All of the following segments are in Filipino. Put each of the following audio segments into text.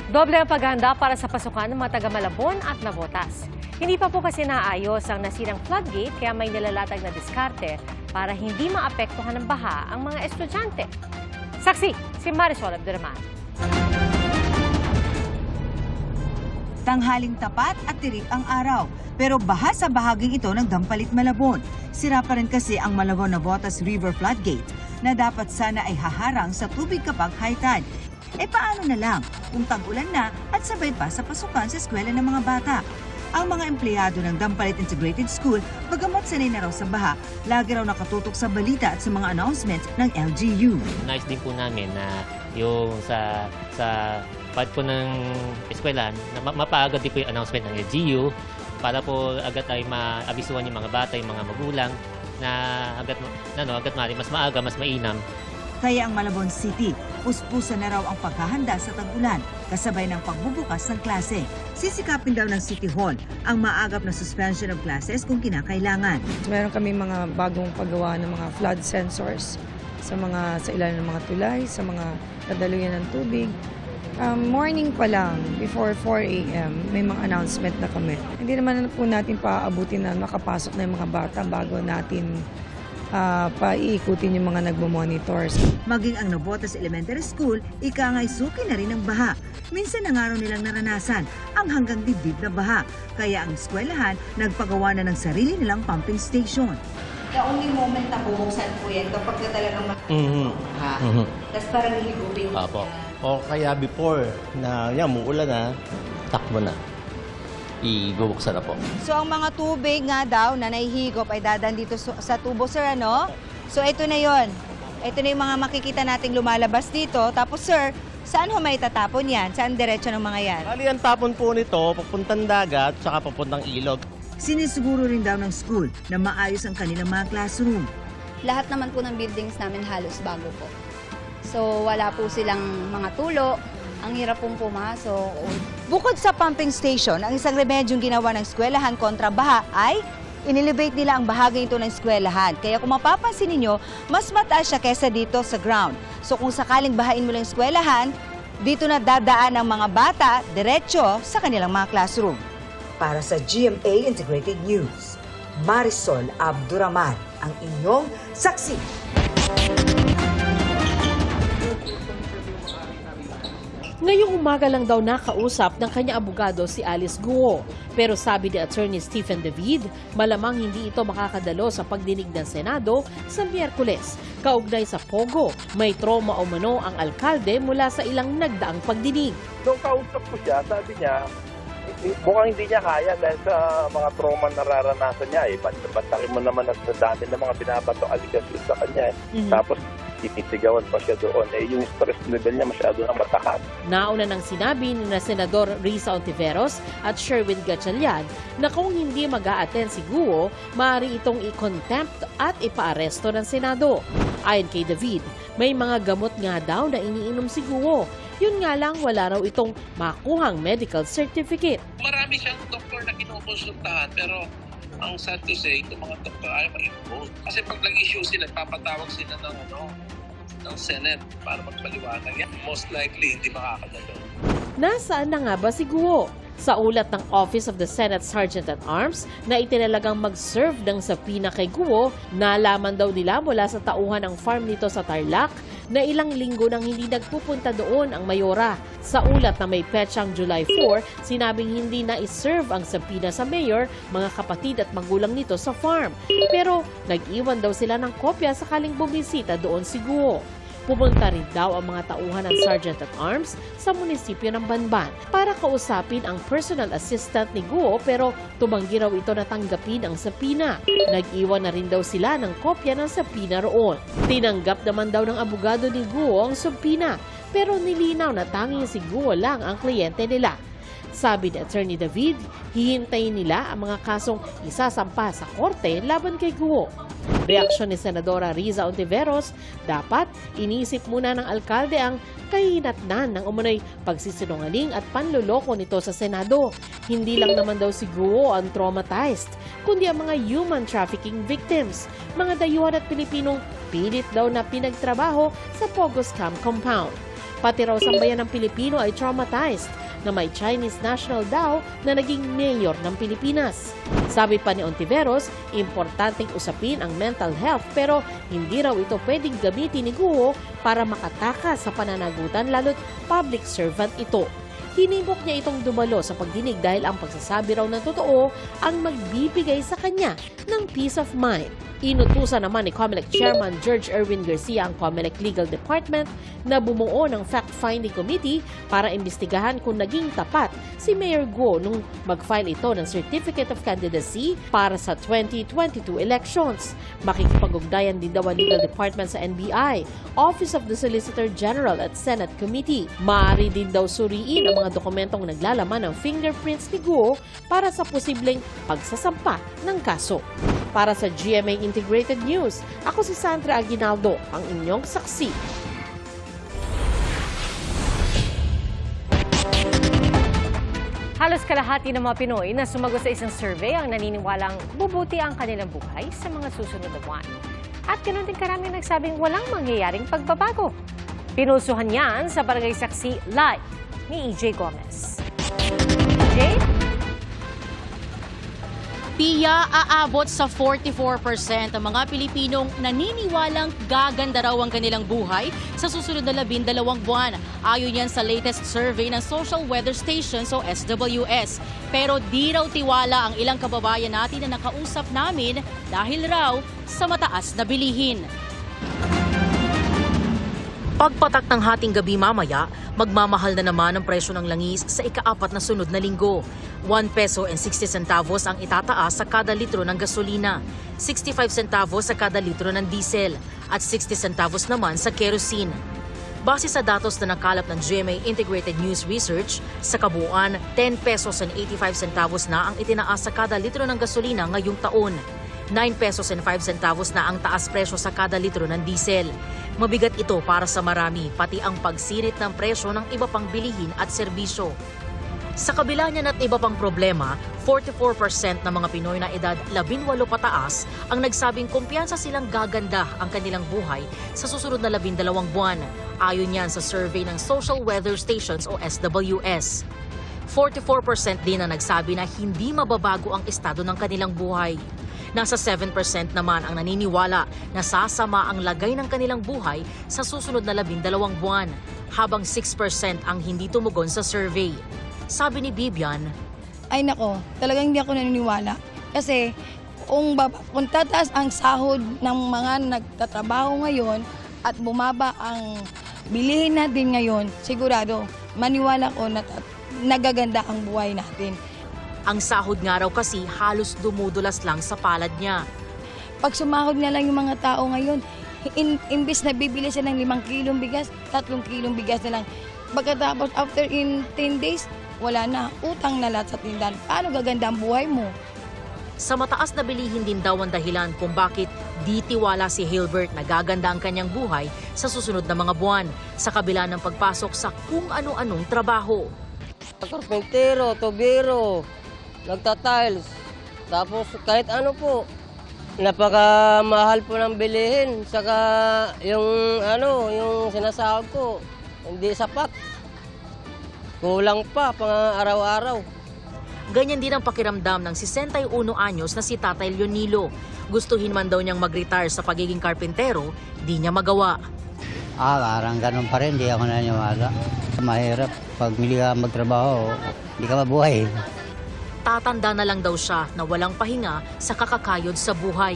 Doble ang paghahanda para sa pasukan ng mga taga-Malabon at Navotas. Hindi pa po kasi naayos ang nasirang floodgate kaya may nilalatag na diskarte para hindi maapektuhan ng baha ang mga estudyante. Saksi, si Marisol Abduraman. Tanghaling tapat at tirik ang araw, pero baha sa bahaging ito ng Dampalit, Malabon. Sira pa rin kasi ang Malabon-Navotas River floodgate na dapat sana ay haharang sa tubig kapag high tide. Paano na lang kung tag-ulan na at sabay pa sa pasukan sa eskwela ng mga bata? Ang mga empleyado ng Dampalit Integrated School, bagamat sanay na raw sa baha, lagi raw nakatutok sa balita at sa mga announcements ng LGU. Nice din po namin na yung sa part po ng eskwelahan, na mapaagad din po yung announcement ng LGU para po agad ay maabisuhan yung mga bata, yung mga magulang na agad mas maaga, mas mainam. Kaya ang Malabon City, puspusan na raw ang paghahanda sa tag-ulan kasabay ng pagbubukas ng klase. Sisikapin daw ng City Hall ang maagap na suspension of classes kung kinakailangan. Meron kami mga bagong paggawa ng mga flood sensors sa ilalim ng mga tulay, sa mga kadaluyan ng tubig. Morning pa lang, before 4 a.m., may mga announcement na kami. Hindi naman po natin paaabutin na makapasok na yung mga bata bago natin paiikutin yung mga nagmo-monitors. Maging ang Navotas Elementary School, ika nga'y suki na rin ng baha. Minsan na nga raw nilang naranasan ang hanggang dibdib na baha. Kaya ang eskwelahan nagpagawa na ng sarili nilang pumping station. The only moment na bubuksan po yan kapag na talagang ha? Tapos parang hihigupin mo. Apo. O kaya before na muulan na, takbo na. Ibubuksan na po. So ang mga tubig nga daw na nahihigop ay dadaan dito sa tubo, sir, ano? So ito na yon. Ito na yung mga makikita nating lumalabas dito. Tapos sir, saan ho may tatapon yan? Saan diretso ng mga yan? Bali, ang tapon po nito, papuntang dagat, tsaka papuntang ilog. Sinisiguro rin daw ng school na maayos ang kanilang mga classroom. Lahat naman po ng buildings namin halos bago po. So wala po silang mga tulo. Ang hirap pong pumasok. Bukod sa pumping station, ang isang remedyong ginawa ng eskwelahan kontra baha ay inelevate nila ang bahagi ito ng eskwelahan. Kaya kung mapapansin ninyo, mas mataas siya kesa dito sa ground. So kung sakaling bahain mo lang ang eskwelahan, dito na dadaan ang mga bata diretso sa kanilang mga classroom. Para sa GMA Integrated News, Marisol Abduraman, ang inyong saksi. Ngayong umaga lang daw nakausap ng kanyang abogado si Alice Guo. Pero sabi ni Attorney Stephen David, malamang hindi ito makakadalo sa pagdinig ng Senado sa Miyerkules. Kaugnay sa Pogo, may trauma o mano ang alkalde mula sa ilang nagdaang pagdinig. Nung kausap ko siya, sabi niya, mukhang hindi niya kaya dahil sa mga trauma na nararanasan niya. Bantakin mo naman sa dami ng mga binabato aligasyon sa kanya. Tapos tinitigawan pa siya doon. Yung stress level niya masyado na matakas. Nauna nang sinabi ni na Senador Risa Ontiveros at Sherwin Gatchalian na kung hindi mag-a-attend si Guo, maaari itong i-contempt at ipaaresto ng Senado. Ayon kay David, may mga gamot nga daw na iniinom si Guo. Yun nga lang, wala raw itong makuhang medical certificate. Marami siyang doktor na kinukonsultahan pero ang sad to say, itong mga doktor ay ma-involve. Kasi pag nag-issue sila, papatawag sila ng Senate para magpaliwanag. Most likely, hindi makakadalo. Nasaan na nga ba si Guo? Sa ulat ng Office of the Senate Sergeant-at-Arms na itinalagang mag-serve ng sapina kay Guo, nalaman daw nila mula sa tauhan ng farm nito sa Tarlac na ilang linggo nang hindi nagpupunta doon ang mayora. Sa ulat na may petsang July 4, sinabing hindi na iserve ang sapina sa mayor, mga kapatid at magulang nito sa farm. Pero nag-iwan daw sila ng kopya sakaling bumisita doon si Guo. Pumunta rin daw ang mga tauhan ng Sergeant-at-Arms sa munisipyo ng Banban para kausapin ang personal assistant ni Guo pero tumanggi raw ito na tanggapin ang sapina. Nag-iwan na rin daw sila ng kopya ng sapina roon. Tinanggap naman daw ng abogado ni Guo ang sapina pero nilinaw na tanging si Guo lang ang kliyente nila. Sabi ni Attorney David, hihintayin nila ang mga kasong isasampa sa korte laban kay Guo. Reaksyon ni Senadora Risa Ontiveros, dapat inisip muna ng alkalde ang kahinatnan ng umunoy pagsisinungaling at panluloko nito sa Senado. Hindi lang naman daw si Guo ang traumatized, kundi ang mga human trafficking victims, mga dayuhan at Pilipinong pilit daw na pinagtrabaho sa Pogo Scam Compound. Pati raw sambayan ng Pilipino ay traumatized na may Chinese national daw na naging mayor ng Pilipinas. Sabi pa ni Ontiveros, importanteng usapin ang mental health pero hindi raw ito pwedeng gamitin ni Guo para makatakas sa pananagutan lalo't public servant ito. Hinimok niya itong dumalo sa pagdinig dahil ang pagsasabi raw ng totoo ang magbibigay sa kanya ng peace of mind. Inutusan naman ni COMELEC Chairman George Erwin Garcia ang COMELEC Legal Department na bumuo ng fact-finding committee para imbestigahan kung naging tapat si Mayor Guo nung mag-file ito ng Certificate of Candidacy para sa 2022 elections. Makikipag-ugnayan din daw ang Legal Department sa NBI, Office of the Solicitor General at Senate Committee. Maaari din daw suriin ang mga dokumentong naglalaman ng fingerprints ni Guo para sa posibleng pagsasampa ng kaso. Para sa GMA Integrated News, ako si Sandra Aguinaldo, ang inyong saksi. Halos kalahati ng mga Pinoy na sumagot sa isang survey ang naniniwalang bubuti ang kanilang buhay sa mga susunod na buwan. At ganoon din karami nagsabing walang mangyayaring pagbabago. Pinusuhan yan sa Barangay Saksi Live ni EJ Gomez. EJ? Pia, aabot sa 44% ang mga Pilipinong naniniwalang gaganda raw ang kanilang buhay sa susunod na 12 buwan. Ayon yan sa latest survey ng Social Weather Stations o SWS. Pero di raw tiwala ang ilang kababayan natin na nakausap namin dahil raw sa mataas na bilihin. Pagpatak ng hating gabi mamaya, magmamahal na naman ang presyo ng langis sa ika-4 na sunod na linggo. 1 peso and 60 centavos ang itataas sa kada litro ng gasolina, 65 centavos sa kada litro ng diesel, at 60 centavos naman sa kerosene. Base sa datos na nakalap ng GMA Integrated News Research, sa kabuuan, 10 pesos and 85 centavos na ang itinaas sa kada litro ng gasolina ngayong taon. 9 pesos and 5 centavos na ang taas presyo sa kada litro ng diesel. Mabigat ito para sa marami, pati ang pagsinit ng presyo ng iba pang bilihin at serbisyo. Sa kabila niyan at iba pang problema, 44% ng mga Pinoy na edad 18 pataas ang nagsabing kumpiyansa silang gaganda ang kanilang buhay sa susunod na 12 buwan. Ayon yan sa survey ng Social Weather Stations o SWS. 44% din ang nagsabi na hindi mababago ang estado ng kanilang buhay. Nasa 7% naman ang naniniwala na sasama ang lagay ng kanilang buhay sa susunod na 12 buwan, habang 6% ang hindi tumugon sa survey. Sabi ni Bibian, ay nako, talagang hindi ako naniniwala. Kasi kung tataas ang sahod ng mga nagtatrabaho ngayon at bumaba ang bilihin natin ngayon, sigurado, maniwala ko na nagaganda ang buhay natin. Ang sahod nga raw kasi halos dumudulas lang sa palad niya. Pag sumahod na lang yung mga tao ngayon, imbis na bibili siya ng 5 kilong bigas, 3 kilong bigas na lang. Pagkatapos after in 10 days, wala na, utang na lahat sa tindahan. Paano gaganda ang buhay mo? Sa mataas na bilihin din daw ang dahilan kung bakit di tiwala si Hilbert na gaganda ang kanyang buhay sa susunod na mga buwan sa kabila ng pagpasok sa kung ano-anong trabaho. Karpentero, tubero, nagtatiles, tapos kahit ano po. Napakamahal po ng bilihin, saka yung sinasahod ko, hindi sapat. Kulang pa, pang araw-araw. Ganyan din ang pakiramdam ng 61 anyos na si Tatay Leonilo. Gustuhin man daw niyang mag-retire sa pagiging karpentero, di niya magawa. Parang ganun pa rin, di ako naniwala. Mahirap, pag hindi ka magtrabaho, hindi ka mabuhay. Tatanda na lang daw siya na walang pahinga sa kakakayod sa buhay.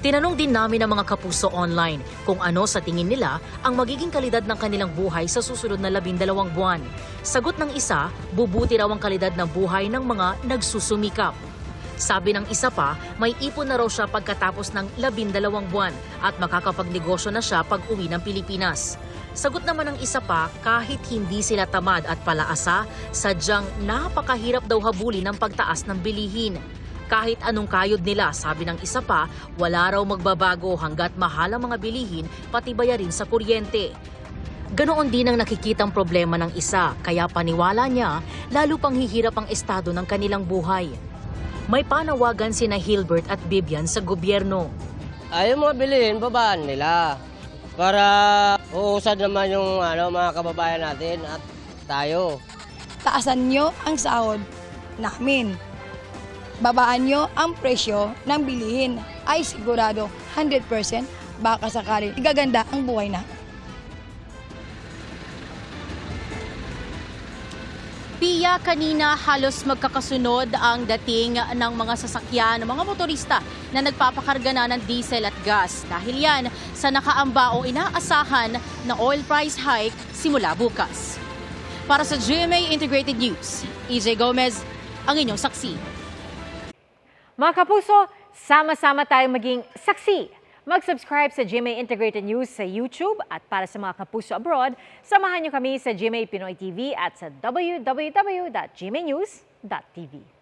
Tinanong din namin ang mga kapuso online kung ano sa tingin nila ang magiging kalidad ng kanilang buhay sa susunod na 12 buwan. Sagot ng isa, bubuti raw ang kalidad ng buhay ng mga nagsusumikap. Sabi ng isa pa, may ipon na raw siya pagkatapos ng 12 buwan at makakapagnegosyo na siya pag uwi ng Pilipinas. Sagot naman ng isa pa, kahit hindi sila tamad at palaasa, sadyang napakahirap daw habulin ng pagtaas ng bilihin. Kahit anong kayod nila, sabi ng isa pa, wala raw magbabago hanggat mahal ang mga bilihin pati bayarin sa kuryente. Ganoon din ang nakikitang problema ng isa, kaya paniwala niya, lalo pang hihirap ang estado ng kanilang buhay. May panawagan sina Hilbert at Bibian sa gobyerno. Ayaw mga bilihin, babaan nila. para uusad naman yung mga kababayan natin at tayo. Taasan nyo ang sahod namin. Babaan nyo ang presyo ng bilihin. Ay sigurado 100% baka sakali igaganda ang buhay na. Pia, kanina halos magkakasunod ang dating ng mga sasakyan ng mga motorista na nagpapakarga na ng diesel at gas. Dahil yan sa nakaamba o inaasahan na oil price hike simula bukas. Para sa GMA Integrated News, EJ Gomez, ang inyong saksi. Mga kapuso, sama-sama tayong maging saksi. Mag-subscribe sa GMA Integrated News sa YouTube at para sa mga kapuso abroad, samahan niyo kami sa GMA Pinoy TV at sa www.gmanews.tv.